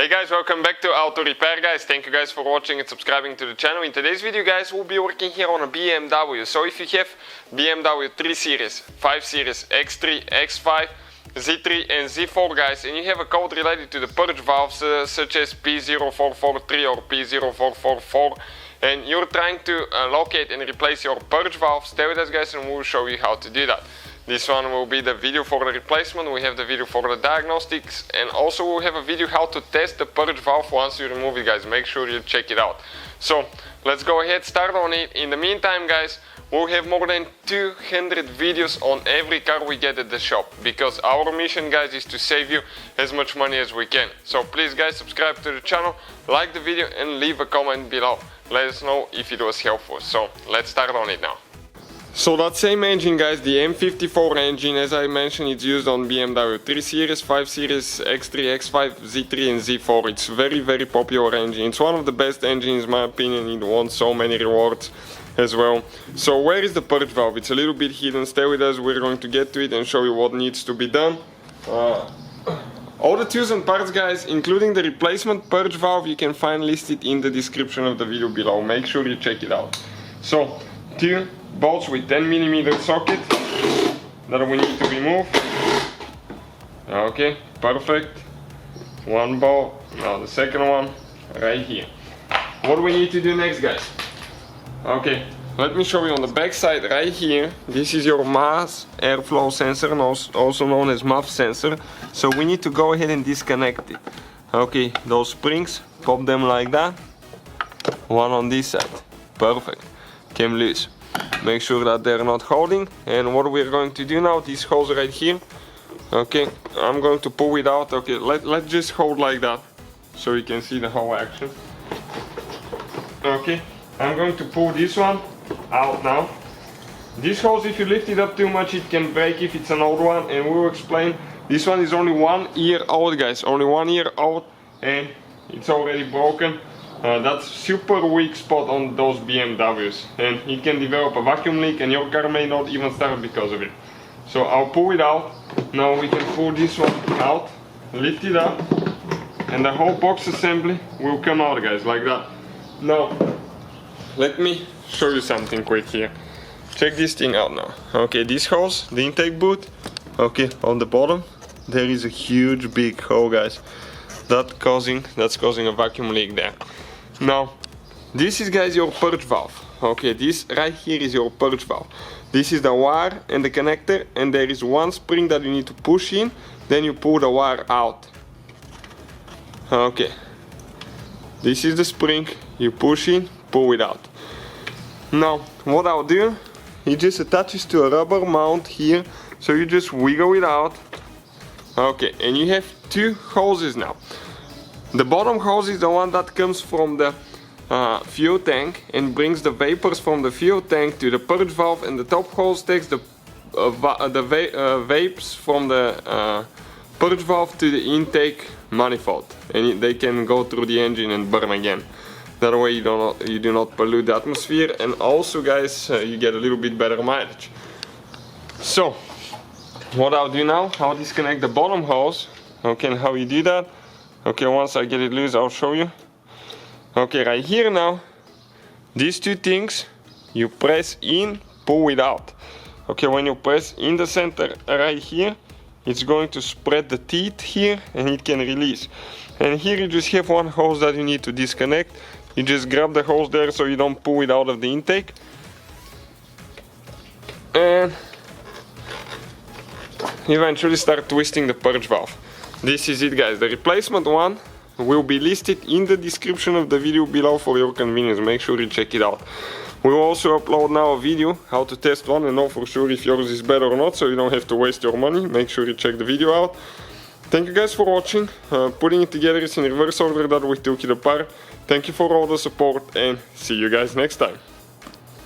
Hey guys, welcome back to Auto Repair guys. Thank you guys for watching and subscribing to the channel. In today's video guys, we'll be working here on a BMW. So if you have BMW 3 Series, 5 Series, X3, X5, Z3 and Z4 guys, and you have a code related to the purge valves such as P0443 or P0444, and you're trying to locate and replace your purge valves, stay with us guys and we'll show you how to do that. This one will be the video for the replacement, we have the video for the diagnostics, and also we'll have a video how to test the purge valve once you remove it guys. Make sure you check it out. So let's go ahead, start on it. In the meantime guys, we'll have more than 200 videos on every car we get at the shop, because our mission guys is to save you as much money as we can. So please guys, subscribe to the channel, like the video and leave a comment below. Let us know if it was helpful. So let's start on it now. So that same engine guys, the M54 engine, as I mentioned, it's used on BMW 3 Series, 5 Series, X3, X5, Z3 and Z4. It's very popular engine. It's one of the best engines in my opinion. It won so many rewards as well. So where is the purge valve? It's a little bit hidden. Stay with us, we're going to get to it and show you what needs to be done. All the tools and parts guys, including the replacement purge valve, you can find listed in the description of the video below. Make sure you check it out. So, two bolts with 10mm socket that we need to remove. Okay, perfect. One bolt, now the second one right here. What do we need to do next guys? Okay, let me show you on the back side right here. This is your mass airflow sensor, also known as MAF sensor. So we need to go ahead and disconnect it. Okay, those springs, pop them like that. One on this side, perfect, came loose. Make sure that they're not holding, and what we're going to do now, this hose right here, okay, I'm going to pull it out. Okay, let's just hold like that so you can see the whole action. Okay, I'm going to pull this one out now. This hose, if you lift it up too much, it can break if it's an old one, and we'll explain. This one is only 1 year old guys, only 1 year old, and it's already broken. That's super weak spot on those BMWs, and it can develop a vacuum leak and your car may not even start because of it. So I'll pull it out. Now we can pull this one out, lift it up, and the whole box assembly will come out guys, like that. Now let me show you something quick here. Check this thing out now. Okay, this hose, the intake boot, okay, on the bottom there is a huge big hole guys. That's causing a vacuum leak there. Now, this is guys your purge valve. Okay, this right here is your purge valve. This is the wire and the connector, and there is one spring that you need to push in, then you pull the wire out. Okay, this is the spring, you push in, pull it out. Now, what I'll do, it just attaches to a rubber mount here, so you just wiggle it out. Okay, and you have two hoses now. The bottom hose is the one that comes from the fuel tank and brings the vapors from the fuel tank to the purge valve, and the top hose takes the vapes from the purge valve to the intake manifold, and they can go through the engine and burn again. That way you do not pollute the atmosphere, and also guys you get a little bit better mileage. So what I'll do now, I'll disconnect the bottom hose. Okay, and how you do that? Okay, once I get it loose, I'll show you. Okay, right here now, these two things, you press in, pull it out. Okay, when you press in the center right here, it's going to spread the teeth here and it can release. And here you just have one hose that you need to disconnect. You just grab the hose there so you don't pull it out of the intake. And eventually start twisting the purge valve. This is it guys, the replacement one will be listed in the description of the video below for your convenience. Make sure you check it out. We'll also upload now a video how to test one and know for sure if yours is better or not, so you don't have to waste your money. Make sure you check the video out. Thank you guys for watching. Putting it together is in reverse order that we took it apart. Thank you for all the support and see you guys next time.